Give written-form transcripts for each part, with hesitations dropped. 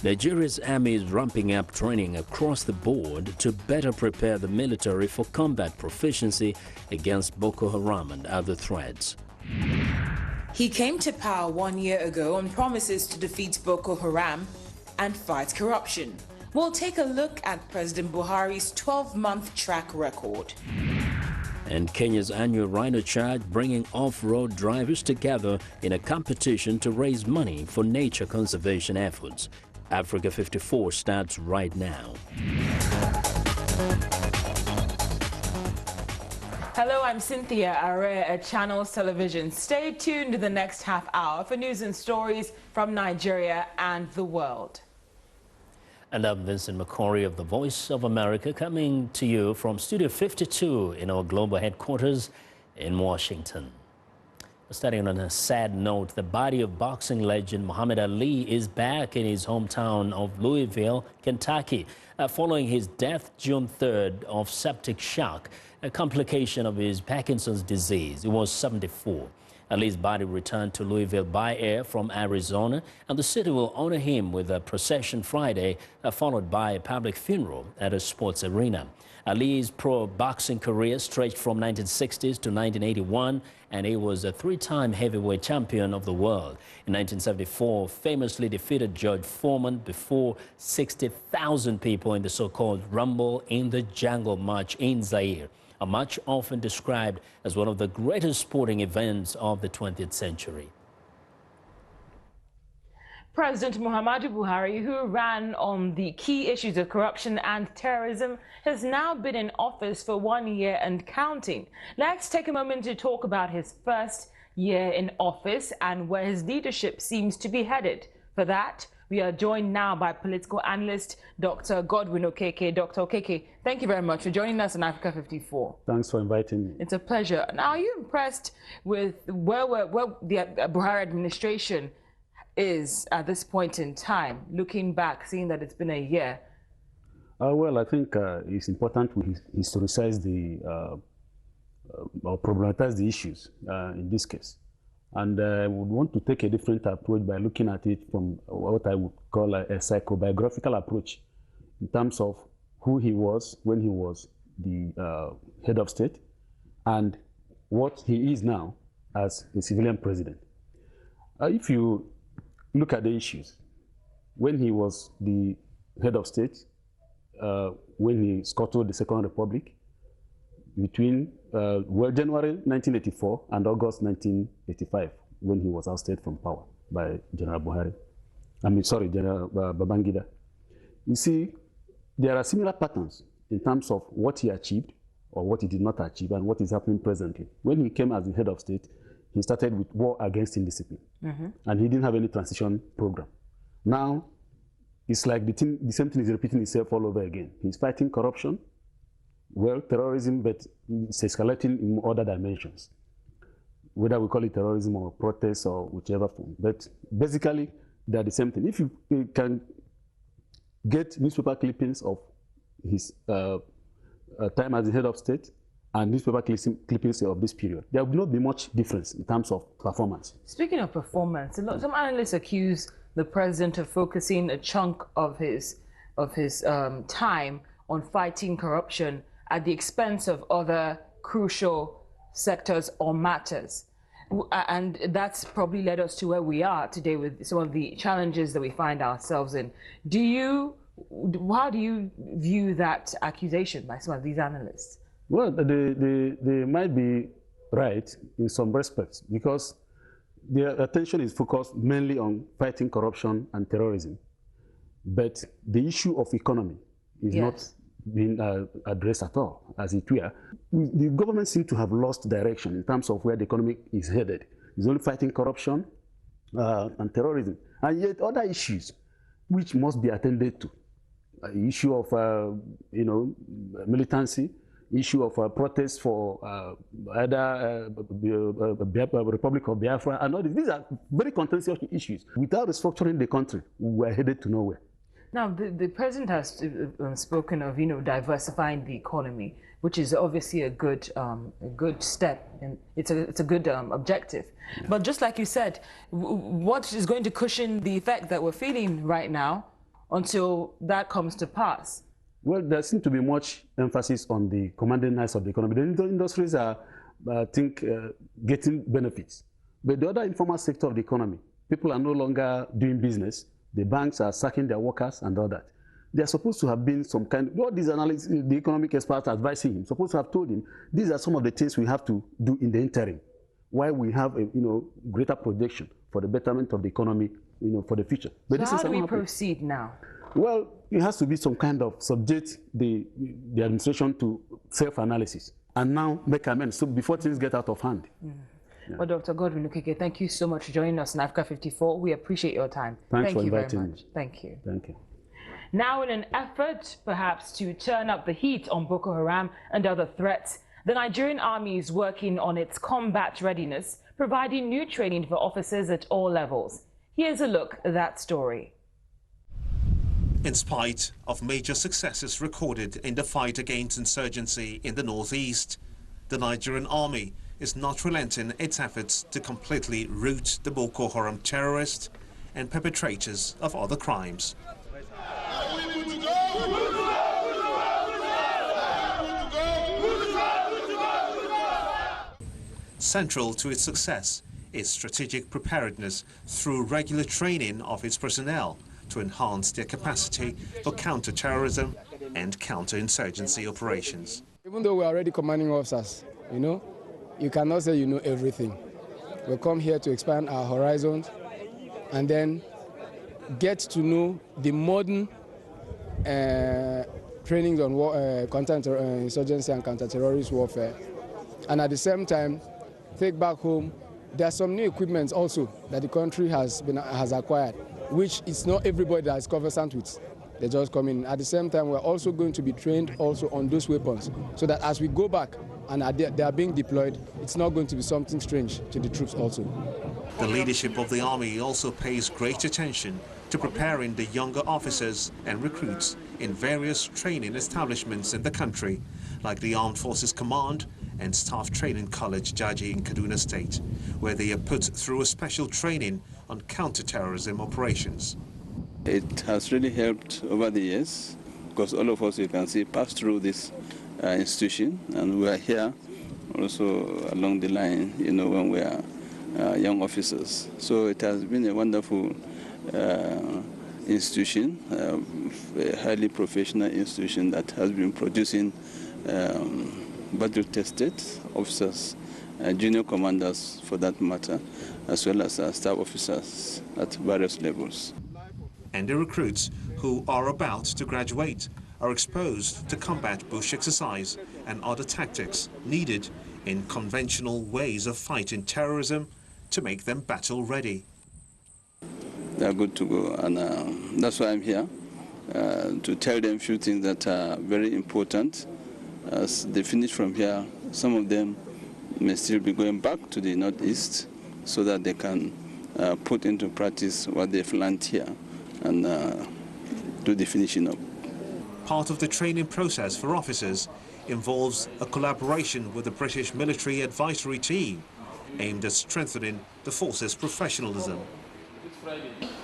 Nigeria's army is ramping up training across the board to better prepare the military for combat proficiency against Boko Haram and other threats. He came to power 1 year ago on promises to defeat Boko Haram and fight corruption. We'll take a look at President Buhari's 12-month track record. And Kenya's annual Rhino Charge bringing off-road drivers together in a competition to raise money for nature conservation efforts. Africa 54 starts right now. Hello, I'm Cynthia Are at Channels Television. Stay tuned to the next half hour for news and stories from Nigeria and the world. And I'm Vincent McCory of the Voice of America, coming to you from Studio 52 in our global headquarters in Washington. Starting on a sad note, the body of boxing legend Muhammad Ali is back in his hometown of Louisville, Kentucky, following his death June 3rd of septic shock, a complication of his Parkinson's disease. He was 74. Ali's body returned to Louisville by air from Arizona, and the city will honor him with a procession Friday, followed by a public funeral at a sports arena. Ali's pro boxing career stretched from 1960s to 1981, and he was a three-time heavyweight champion of the world. In 1974, famously defeated George Foreman before 60,000 people in the so-called Rumble in the Jungle March in Zaire, a march often described as one of the greatest sporting events of the 20th century. President Muhammadu Buhari, who ran on the key issues of corruption and terrorism, has now been in office for 1 year and counting. Let's take a moment to talk about his first year in office and where his leadership seems to be headed. For that, we are joined now by political analyst Dr. Godwin Okeke. Dr. Okeke, thank you very much for joining us on Africa 54. Thanks for inviting me. It's a pleasure. Now, are you impressed with where the Buhari administration is at this point in time, looking back, seeing that it's been a year? Well, I think it's important to historicize or problematize the issues in this case. And I would want to take a different approach by looking at it from what I would call a psychobiographical approach in terms of who he was when he was the head of state and what he is now as a civilian president. If you look at the issues, when he was the head of state, when he scuttled the Second Republic, between January 1984 and August 1985, when he was ousted from power by General Buhari. General Babangida. You see, there are similar patterns in terms of what he achieved or what he did not achieve and what is happening presently. When he came as the head of state, he started with war against indiscipline, and he didn't have any transition program. Now, it's like the same thing is repeating itself all over again. He's fighting corruption, well, terrorism, but it's escalating in other dimensions, whether we call it terrorism or protest or whichever form. But basically, they're the same thing. If you can get newspaper clippings of his time as the head of state and newspaper clippings of this period, there will not be much difference in terms of performance. Speaking of performance, some analysts accuse the president of focusing a chunk of his time on fighting corruption at the expense of other crucial sectors or matters. And that's probably led us to where we are today with some of the challenges that we find ourselves in. How do you view that accusation by some of these analysts? Well, they might be right in some respects because their attention is focused mainly on fighting corruption and terrorism. But the issue of economy is not being addressed at all, as it were. The government seems to have lost direction in terms of where the economy is headed. It's only fighting corruption and terrorism. And yet other issues which must be attended to. Issue of militancy, issue of protests for either Republic of Biafra and all this. These are very contentious issues. Without restructuring the country, we're headed to nowhere. Now, the president has spoken of, diversifying the economy, which is obviously a good step, and it's a good objective. But just like you said, what is going to cushion the effect that we're feeling right now until that comes to pass? Well, there seems to be much emphasis on the commanding heights of the economy. The industries are, I think, getting benefits. But the other informal sector of the economy, people are no longer doing business. The banks are sacking their workers and all that. There are supposed to have been some kind of, what these analysts, the economic experts advising him, supposed to have told him, these are some of the things we have to do in the interim, while we have a greater projection for the betterment of the economy for the future. But so this how is do we proceed now? Well, it has to be some kind of subject the administration to self-analysis and now make amends so before things get out of hand. Yeah. Well, Dr. Godwin Okeke, thank you so much for joining us in Africa 54. We appreciate your time. Thanks thank for you very inviting much. me. Thank you. Thank you. Now, in an effort perhaps to turn up the heat on Boko Haram and other threats, the Nigerian Army is working on its combat readiness, providing new training for officers at all levels. Here's a look at that story. In spite of major successes recorded in the fight against insurgency in the northeast, the Nigerian Army is not relenting its efforts to completely root the Boko Haram terrorists and perpetrators of other crimes. Central to its success is strategic preparedness through regular training of its personnel to enhance their capacity for counter-terrorism and counter-insurgency operations. Even though we're already commanding officers, you cannot say you know everything. We come here to expand our horizons and then get to know the modern trainings on counter-insurgency and counter-terrorist warfare. And at the same time, take back home, there are some new equipment also that the country has acquired, which is not everybody that is conversant with. They just come in. At the same time, we're also going to be trained also on those weapons, so that as we go back and they are being deployed, it's not going to be something strange to the troops also. The leadership of the Army also pays great attention to preparing the younger officers and recruits in various training establishments in the country, like the Armed Forces Command and Staff Training College Jaji in Kaduna State, where they are put through a special training on counter-terrorism operations. It has really helped over the years, because all of us, you can see, pass through this institution, and we are here also along the line, when we are young officers. So it has been a wonderful institution, a highly professional institution that has been producing battle-tested officers, junior commanders for that matter, as well as staff officers at various levels. And the recruits who are about to graduate are exposed to combat bush exercise and other tactics needed in conventional ways of fighting terrorism to make them battle ready. They are good to go, and that's why I'm here, to tell them a few things that are very important. As they finish from here, some of them may still be going back to the northeast so that they can put into practice what they've learned here and do the finishing up. Part of the training process for officers involves a collaboration with the British Military Advisory Team aimed at strengthening the force's professionalism.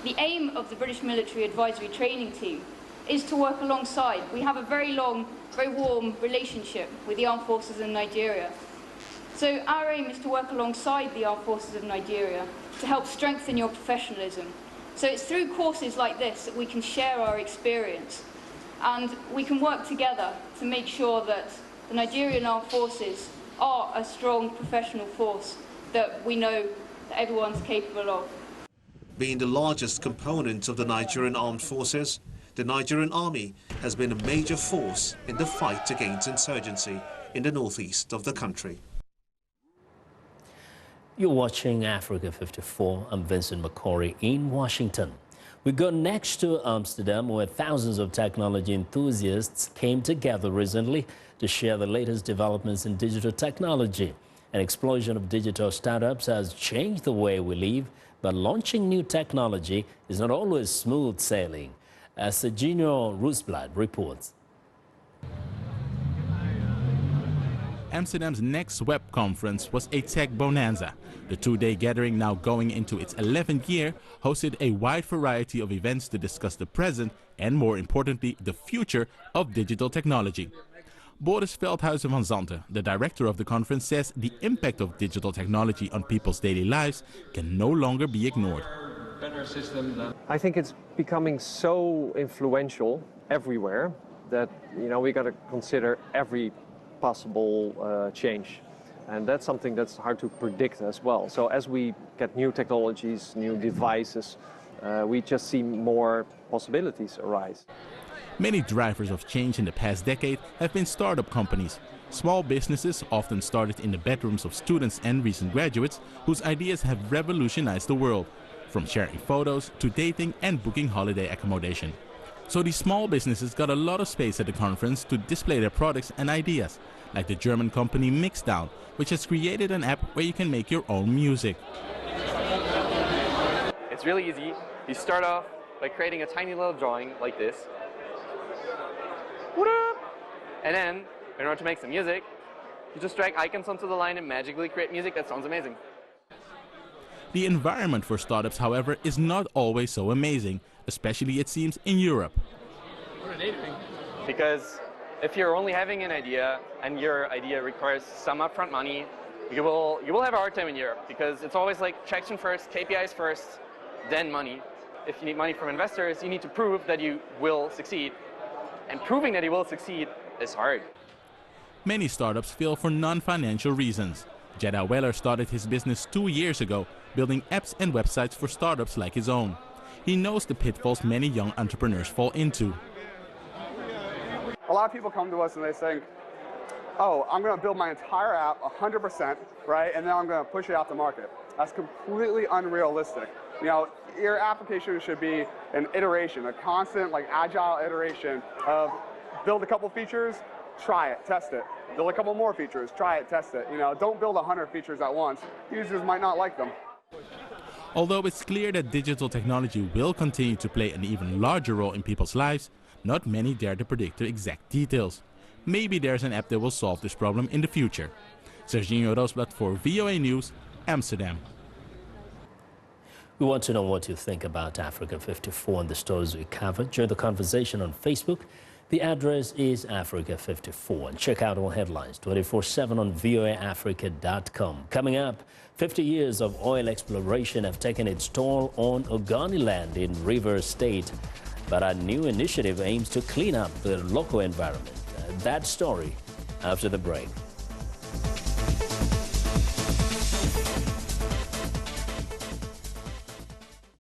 The aim of the British Military Advisory Training Team is to work alongside. We have a very long, very warm relationship with the Armed Forces in Nigeria. So our aim is to work alongside the Armed Forces of Nigeria to help strengthen your professionalism. So it's through courses like this that we can share our experience, and we can work together to make sure that the Nigerian Armed Forces are a strong professional force that we know that everyone's capable of. Being the largest component of the Nigerian Armed Forces, the Nigerian Army has been a major force in the fight against insurgency in the northeast of the country. You're watching Africa 54. I'm Vincent McCory in Washington. We go next to Amsterdam, where thousands of technology enthusiasts came together recently to share the latest developments in digital technology. An explosion of digital startups has changed the way we live, but launching new technology is not always smooth sailing, as Serginho Roosblad reports. Amsterdam's next web conference was a tech bonanza. The two-day gathering, now going into its 11th year, hosted a wide variety of events to discuss the present and, more importantly, the future of digital technology. Boris Veldhuizen van Zanten, the director of the conference, says the impact of digital technology on people's daily lives can no longer be ignored. I think it's becoming so influential everywhere that we got to consider every possible change, and that's something that's hard to predict as well. So as we get new technologies, new devices, we just see more possibilities arise. Many drivers of change in the past decade have been startup companies. Small businesses often started in the bedrooms of students and recent graduates whose ideas have revolutionized the world, from sharing photos to dating and booking holiday accommodation. So these small businesses got a lot of space at the conference to display their products and ideas, like the German company Mixdown, which has created an app where you can make your own music. It's really easy. You start off by creating a tiny little drawing like this. And then, in order to make some music, you just drag icons onto the line and magically create music that sounds amazing. The environment for startups, however, is not always so amazing, especially it seems in Europe. Because if you're only having an idea and your idea requires some upfront money, you will have a hard time in Europe, because it's always like traction first, KPIs first, then money. If you need money from investors, you need to prove that you will succeed. And proving that you will succeed is hard. Many startups fail for non-financial reasons. Jeddah Weller started his business 2 years ago, building apps and websites for startups like his own. He knows the pitfalls many young entrepreneurs fall into. A lot of people come to us and they think, oh, I'm going to build my entire app 100%, right, and then I'm going to push it out to market. That's completely unrealistic. Your application should be an iteration, a constant, agile iteration of build a couple features, try it, test it. Build a couple more features, try it, test it. Don't build 100 features at once. Users might not like them. Although it's clear that digital technology will continue to play an even larger role in people's lives, not many dare to predict the exact details. Maybe there's an app that will solve this problem in the future. Serginho Roosblad for VOA News, Amsterdam. We want to know what you think about Africa 54 and the stories we covered. Join the conversation on Facebook. The address is Africa 54. And check out all headlines 24/7 on voaafrica.com. Coming up, 50 years of oil exploration have taken its toll on Ogoniland in Rivers State. But a new initiative aims to clean up the local environment. That story after the break.